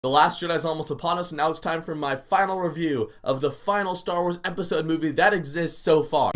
The Last Jedi is almost upon us, and now it's time for my final review of the final Star Wars episode movie that exists so far.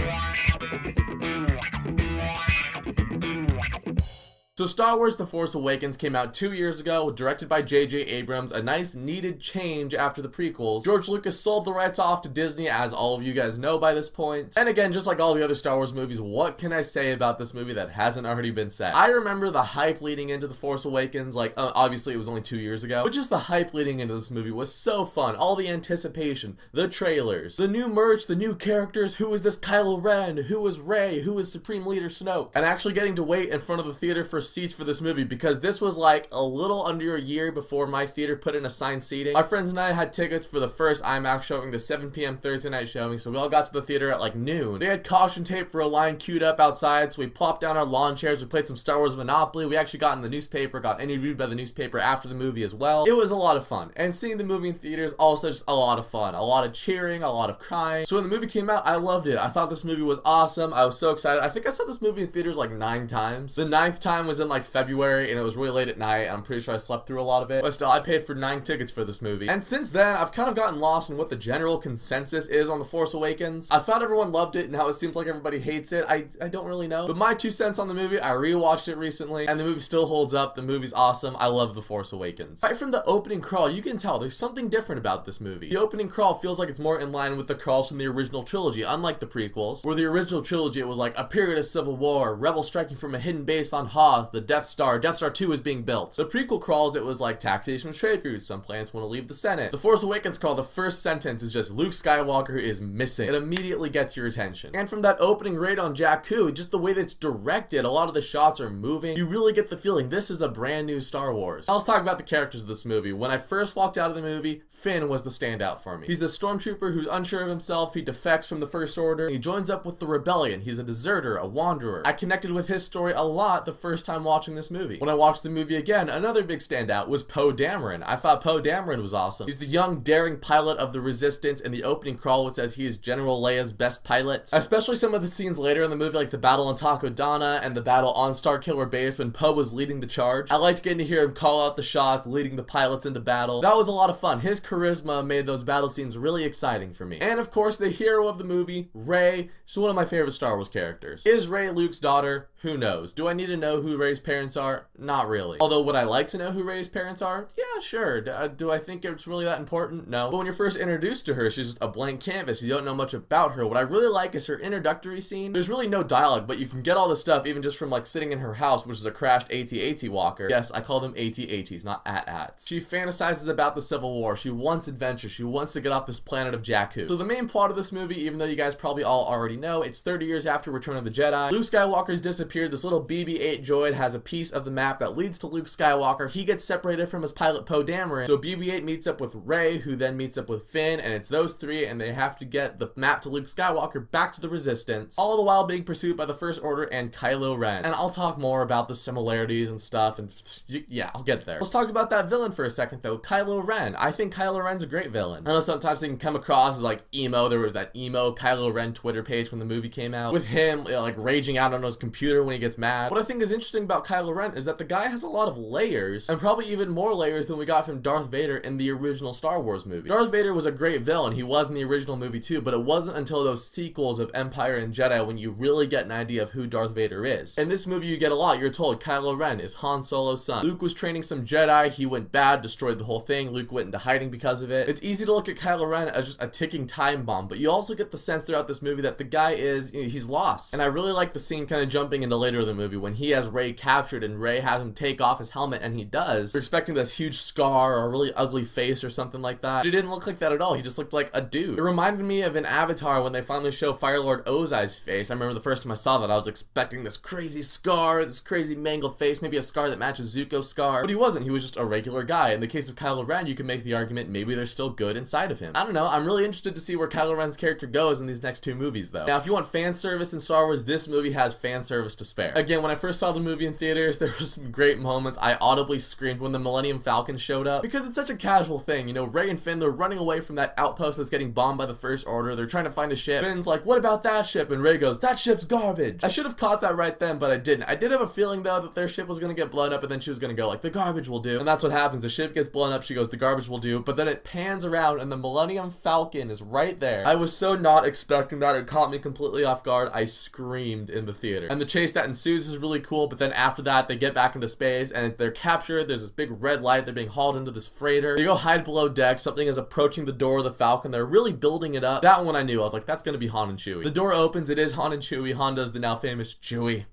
So Star Wars The Force Awakens came out 2 years ago, directed by J.J. Abrams, a nice needed change after the prequels. George Lucas sold the rights off to Disney, as all of you guys know by this point. And again, just like all the other Star Wars movies, what can I say about this movie that hasn't already been said? I remember the hype leading into The Force Awakens, obviously it was only 2 years ago, but just the hype leading into this movie was so fun. All the anticipation, the trailers, the new merch, the new characters, who is this Kylo Ren, who is Rey, who is Supreme Leader Snoke, and actually getting to wait in front of the theater for seats for this movie, because this was like a little under a year before my theater put in assigned seating. My friends and I had tickets for the first IMAX showing, the 7 p.m. Thursday night showing, so we all got to the theater at like noon. They had caution tape for a line queued up outside, so we plopped down our lawn chairs, we played some Star Wars Monopoly, we actually got in the newspaper, got interviewed by the newspaper after the movie as well. It was a lot of fun, and seeing the movie in theaters also just a lot of fun, a lot of cheering, a lot of crying. So when the movie came out, I loved it. I thought this movie was awesome. I was so excited. I think I saw this movie in theaters like 9 times. The 9th time was in like February, and it was really late at night, and I'm pretty sure I slept through a lot of it, but still, I paid for 9 tickets for this movie. And since then, I've kind of gotten lost in what the general consensus is on The Force Awakens. I thought everyone loved it, and now it seems like everybody hates it. I don't really know. But my 2 cents on the movie, I rewatched it recently, and the movie still holds up. The movie's awesome. I love The Force Awakens. Right from the opening crawl, you can tell there's something different about this movie. The opening crawl feels like it's more in line with the crawls from the original trilogy, unlike the prequels, where the original trilogy, it was like a period of civil war, rebels striking from a hidden base on Hoth, the Death Star 2 is being built. The prequel crawls, it was like taxation of trade routes, some planets want to leave the Senate. The Force Awakens crawl, the first sentence is just Luke Skywalker is missing. It immediately gets your attention. And from that opening raid on Jakku, just the way that it's directed, a lot of the shots are moving, you really get the feeling this is a brand new Star Wars. Now let's talk about the characters of this movie. When I first walked out of the movie, Finn was the standout for me. He's a stormtrooper who's unsure of himself, he defects from the First Order, he joins up with the rebellion, he's a deserter, a wanderer. I connected with his story a lot the first time watching this movie. When I watched the movie again, another big standout was Poe Dameron. I thought Poe Dameron was awesome. He's the young, daring pilot of the Resistance. In the opening crawl, it says he is General Leia's best pilot. Especially some of the scenes later in the movie, like the battle on Takodana and the battle on Starkiller Base when Poe was leading the charge. I liked getting to hear him call out the shots, leading the pilots into battle. That was a lot of fun. His charisma made those battle scenes really exciting for me. And of course, the hero of the movie, Rey. She's one of my favorite Star Wars characters. Is Rey Luke's daughter? Who knows? Do I need to know who Rey's parents are? Not really. Although, would I like to know who Rey's parents are? Yeah, sure. Do I think it's really that important? No. But when you're first introduced to her, she's just a blank canvas. You don't know much about her. What I really like is her introductory scene. There's really no dialogue, but you can get all this stuff even just from like sitting in her house, which is a crashed AT-AT walker. Yes, I call them AT-ATs, not AT-ATs. She fantasizes about the Civil War. She wants adventure. She wants to get off this planet of Jakku. So the main plot of this movie, even though you guys probably all already know, it's 30 years after Return of the Jedi. Luke Skywalker's disappeared. This little BB-8 droid has a piece of the map that leads to Luke Skywalker. He gets separated from his pilot Poe Dameron. So BB-8 meets up with Rey, who then meets up with Finn, and it's those three, and they have to get the map to Luke Skywalker back to the Resistance, all the while being pursued by the First Order and Kylo Ren. And I'll talk more about the similarities and stuff, and yeah, I'll get there. Let's talk about that villain for a second, though. Kylo Ren. I think Kylo Ren's a great villain. I know sometimes he can come across as like emo. There was that emo Kylo Ren Twitter page when the movie came out, with him like raging out on his computer when he gets mad. What I think is interesting about Kylo Ren is that the guy has a lot of layers, and probably even more layers than we got from Darth Vader in the original Star Wars movie. Darth Vader was a great villain. He was in the original movie too, but it wasn't until those sequels of Empire and Jedi when you really get an idea of who Darth Vader is. In this movie, you get a lot. You're told Kylo Ren is Han Solo's son. Luke was training some Jedi. He went bad, destroyed the whole thing. Luke went into hiding because of it. It's easy to look at Kylo Ren as just a ticking time bomb, but you also get the sense throughout this movie that the guy is, he's lost. And I really like the scene kind of jumping into later in the movie when he has Rey captured and Rey has him take off his helmet, and he does. You're expecting this huge scar or a really ugly face or something like that. He didn't look like that at all. He just looked like a dude. It reminded me of an Avatar when they finally show Fire Lord Ozai's face. I remember the first time I saw that, I was expecting this crazy scar, this crazy mangled face, maybe a scar that matches Zuko's scar. But he wasn't. He was just a regular guy. In the case of Kylo Ren, you can make the argument maybe there's still good inside of him. I don't know. I'm really interested to see where Kylo Ren's character goes in these next 2 movies, though. Now, if you want fan service in Star Wars, this movie has fan service to spare. Again, when I first saw the movie movie in theaters, there were some great moments. I audibly screamed when the Millennium Falcon showed up because it's such a casual thing. You know, Rey and Finn, they're running away from that outpost that's getting bombed by the First Order. They're trying to find a ship. Finn's like, what about that ship? And Rey goes, that ship's garbage. I should have caught that right then, but I didn't. I did have a feeling though that their ship was gonna get blown up and then she was gonna go like, the garbage will do. And that's what happens. The ship gets blown up, she goes, the garbage will do. But then it pans around and the Millennium Falcon is right there. I was so not expecting that. It caught me completely off guard. I screamed in the theater. And the chase that ensues is really cool, but then after that, they get back into space and they're captured. There's this big red light. They're being hauled into this freighter. They go hide below deck. Something is approaching the door of the Falcon. They're really building it up. That one I knew. I was like, that's gonna be Han and Chewie. The door opens. It is Han and Chewie. Han does the now famous Chewie,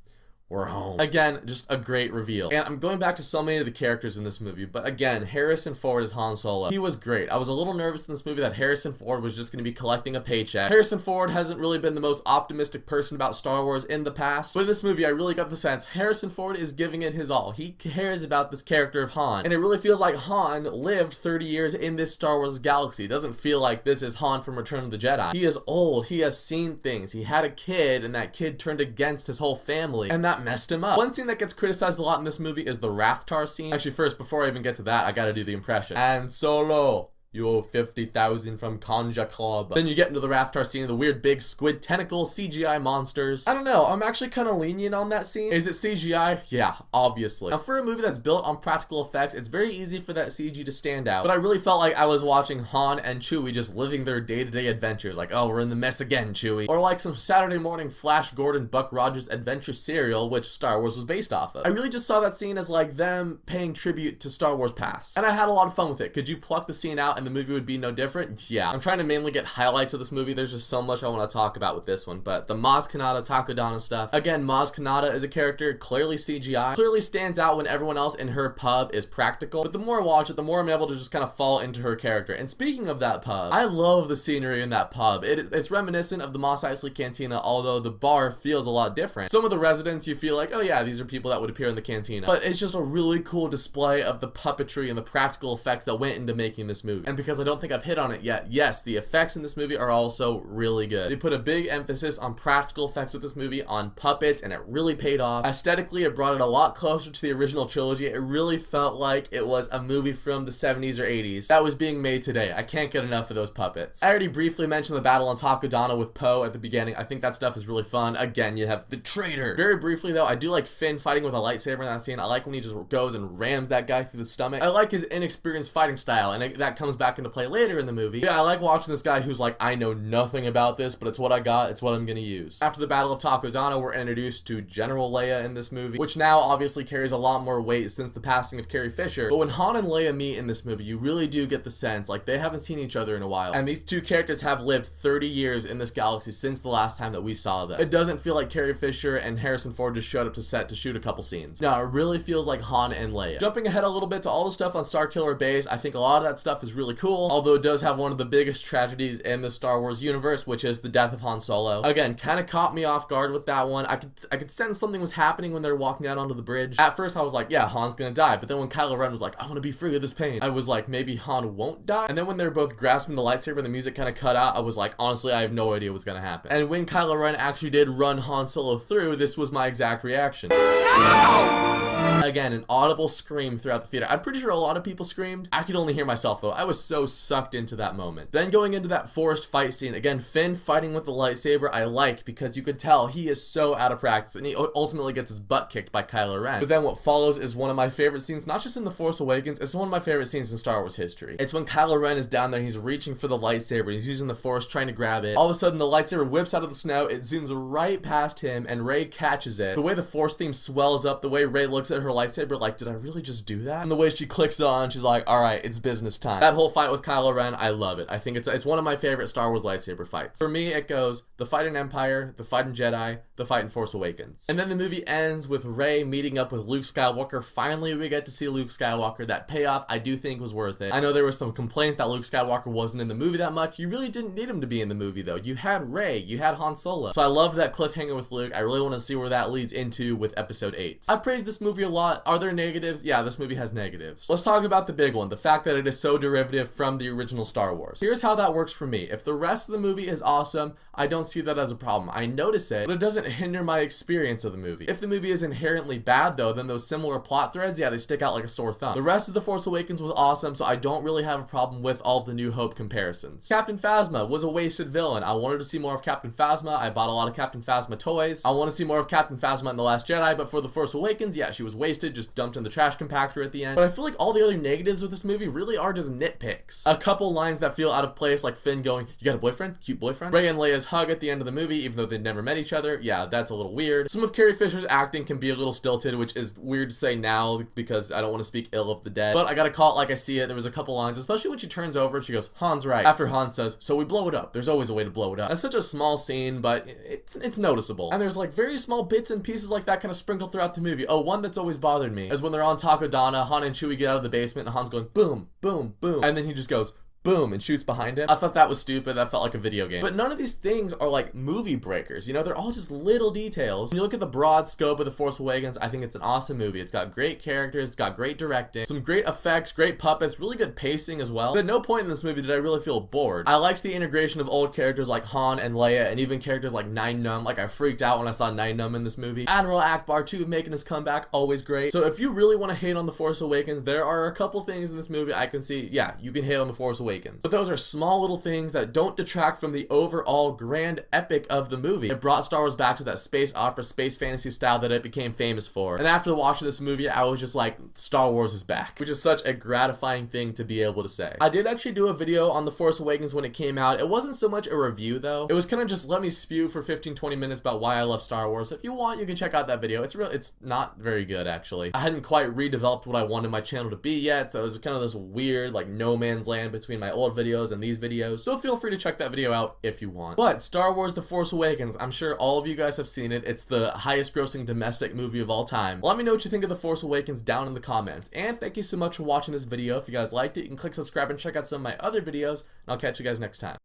we're home. Again, just a great reveal. And I'm going back to so many of the characters in this movie, but again, Harrison Ford as Han Solo. He was great. I was a little nervous in this movie that Harrison Ford was just going to be collecting a paycheck. Harrison Ford hasn't really been the most optimistic person about Star Wars in the past, but in this movie, I really got the sense Harrison Ford is giving it his all. He cares about this character of Han, and it really feels like Han lived 30 years in this Star Wars galaxy. It doesn't feel like this is Han from Return of the Jedi. He is old. He has seen things. He had a kid, and that kid turned against his whole family, and that messed him up. One scene that gets criticized a lot in this movie is the Rathtar scene. Actually, first, before I even get to that, I gotta do the impression. And Solo, you owe 50,000 from Conja Club. Then you get into the Rathtar scene, the weird big squid tentacle CGI monsters. I don't know, I'm actually kind of lenient on that scene. Is it CGI? Yeah, obviously. Now for a movie that's built on practical effects, it's very easy for that CG to stand out. But I really felt like I was watching Han and Chewie just living their day-to-day adventures. Like, oh, we're in the mess again, Chewie. Or like some Saturday morning Flash Gordon Buck Rogers adventure serial, which Star Wars was based off of. I really just saw that scene as like them paying tribute to Star Wars past. And I had a lot of fun with it. Could you pluck the scene out and the movie would be no different? Yeah. I'm trying to mainly get highlights of this movie. There's just so much I want to talk about with this one, but the Maz Kanata Takodana stuff. Again, Maz Kanata is a character, clearly CGI, clearly stands out when everyone else in her pub is practical, but the more I watch it, the more I'm able to just kind of fall into her character. And speaking of that pub, I love the scenery in that pub. It's reminiscent of the Mos Eisley Cantina, although the bar feels a lot different. Some of the residents, you feel like, oh yeah, these are people that would appear in the cantina, but it's just a really cool display of the puppetry and the practical effects that went into making this movie. And because I don't think I've hit on it yet, yes, the effects in this movie are also really good. They put a big emphasis on practical effects with this movie, on puppets, and it really paid off. Aesthetically, it brought it a lot closer to the original trilogy. It really felt like it was a movie from the 70s or 80s that was being made today. I can't get enough of those puppets. I already briefly mentioned the battle on Takodana with Poe at the beginning. I think that stuff is really fun. Again, you have the traitor. Very briefly though, I do like Finn fighting with a lightsaber in that scene. I like when he just goes and rams that guy through the stomach. I like his inexperienced fighting style, and that comes back into play later in the movie. Yeah, I like watching this guy who's like, I know nothing about this, but it's what I got, it's what I'm gonna use. After the Battle of Takodana, we're introduced to General Leia in this movie, which now obviously carries a lot more weight since the passing of Carrie Fisher. But when Han and Leia meet in this movie, you really do get the sense like they haven't seen each other in a while. And these two characters have lived 30 years in this galaxy since the last time that we saw them. It doesn't feel like Carrie Fisher and Harrison Ford just showed up to set to shoot a couple scenes. No, it really feels like Han and Leia. Jumping ahead a little bit to all the stuff on Starkiller Base, I think a lot of that stuff is really cool, although it does have one of the biggest tragedies in the Star Wars universe, which is the death of Han Solo. Again, kind of caught me off guard with that one. I could sense something was happening when they were walking out onto the bridge. At first I was like, yeah, Han's gonna die, but then when Kylo Ren was like, I want to be free of this pain, I was like, maybe Han won't die. And then when they're both grasping the lightsaber and the music kind of cut out, I was like, honestly, I have no idea what's gonna happen. And when Kylo Ren actually did run Han Solo through, this was my exact reaction. No! Again, an audible scream throughout the theater. I'm pretty sure a lot of people screamed. I could only hear myself though. I was so sucked into that moment. Then going into that forest fight scene, again, Finn fighting with the lightsaber, I like because you could tell he is so out of practice and he ultimately gets his butt kicked by Kylo Ren. But then what follows is one of my favorite scenes, not just in The Force Awakens, it's one of my favorite scenes in Star Wars history. It's when Kylo Ren is down there, he's reaching for the lightsaber, he's using the Force trying to grab it. All of a sudden the lightsaber whips out of the snow, it zooms right past him and Rey catches it. The way the Force theme swells up, the way Rey looks at her lightsaber like, did I really just do that? And the way she clicks on, she's like, alright, it's business time. That whole fight with Kylo Ren, I love it. I think it's one of my favorite Star Wars lightsaber fights. For me, it goes the fight in Empire, the fight in Jedi, the fight in Force Awakens. And then the movie ends with Rey meeting up with Luke Skywalker. Finally, we get to see Luke Skywalker. That payoff, I do think, was worth it. I know there were some complaints that Luke Skywalker wasn't in the movie that much. You really didn't need him to be in the movie, though. You had Rey, you had Han Solo. So I love that cliffhanger with Luke. I really want to see where that leads into with Episode 8. I praised this movie a lot. Are there negatives? Yeah, this movie has negatives. Let's talk about the big one. The fact that it is so derivative negative from the original Star Wars. Here's how that works for me. If the rest of the movie is awesome, I don't see that as a problem. I notice it, but it doesn't hinder my experience of the movie. If the movie is inherently bad though, then those similar plot threads, yeah, they stick out like a sore thumb. The rest of The Force Awakens was awesome, so I don't really have a problem with all of the New Hope comparisons. Captain Phasma was a wasted villain. I wanted to see more of Captain Phasma. I bought a lot of Captain Phasma toys. I want to see more of Captain Phasma in The Last Jedi, but for The Force Awakens, yeah, she was wasted, just dumped in the trash compactor at the end. But I feel like all the other negatives with this movie really are just nitpicks. A couple lines that feel out of place, like Finn going, "You got a boyfriend? Cute boyfriend?" Rey and Leia's hug at the end of the movie, even though they never met each other, yeah, that's a little weird. Some of Carrie Fisher's acting can be a little stilted, which is weird to say now because I don't want to speak ill of the dead, but I gotta call it like I see it. There was a couple lines, especially when she turns over and she goes, "Han's right," after Han says, "So we blow it up. There's always a way to blow it up." That's such a small scene, but it's noticeable. And there's like very small bits and pieces like that kind of sprinkled throughout the movie. Oh, one that's always bothered me is when they're on Takodana, Han and Chewie get out of the basement and Han's going boom, boom, boom, and then he just goes boom and shoots behind him. I thought that was stupid. That felt like a video game. But none of these things are like movie breakers, you know? They're all just little details. When you look at the broad scope of The Force Awakens, I think it's an awesome movie. It's got great characters, it's got great directing, some great effects, great puppets, really good pacing as well. But at no point in this movie did I really feel bored. I liked the integration of old characters like Han and Leia, and even characters like Nine Num. Like, I freaked out when I saw Nine Num in this movie. Admiral Akbar too, making his comeback, always great. So if you really want to hate on The Force Awakens, there are a couple things in this movie I can see, yeah, you can hate on The Force Awakens. But those are small little things that don't detract from the overall grand epic of the movie. It brought Star Wars back to that space opera, space fantasy style that it became famous for. And after watching this movie, I was just like, Star Wars is back, which is such a gratifying thing to be able to say. I did actually do a video on The Force Awakens when it came out. It wasn't so much a review though. It was kind of just let me spew for 15-20 minutes about why I love Star Wars. If you want, you can check out that video. It's not very good actually. I hadn't quite redeveloped what I wanted my channel to be yet, so it was kind of this weird like no man's land between my old videos and these videos, so feel free to check that video out if you want. But Star Wars The Force Awakens, I'm sure all of you guys have seen it. It's the highest grossing domestic movie of all time. Let me know what you think of The Force Awakens down in the comments, and thank you so much for watching this video. If you guys liked it, you can click subscribe and check out some of my other videos, and I'll catch you guys next time.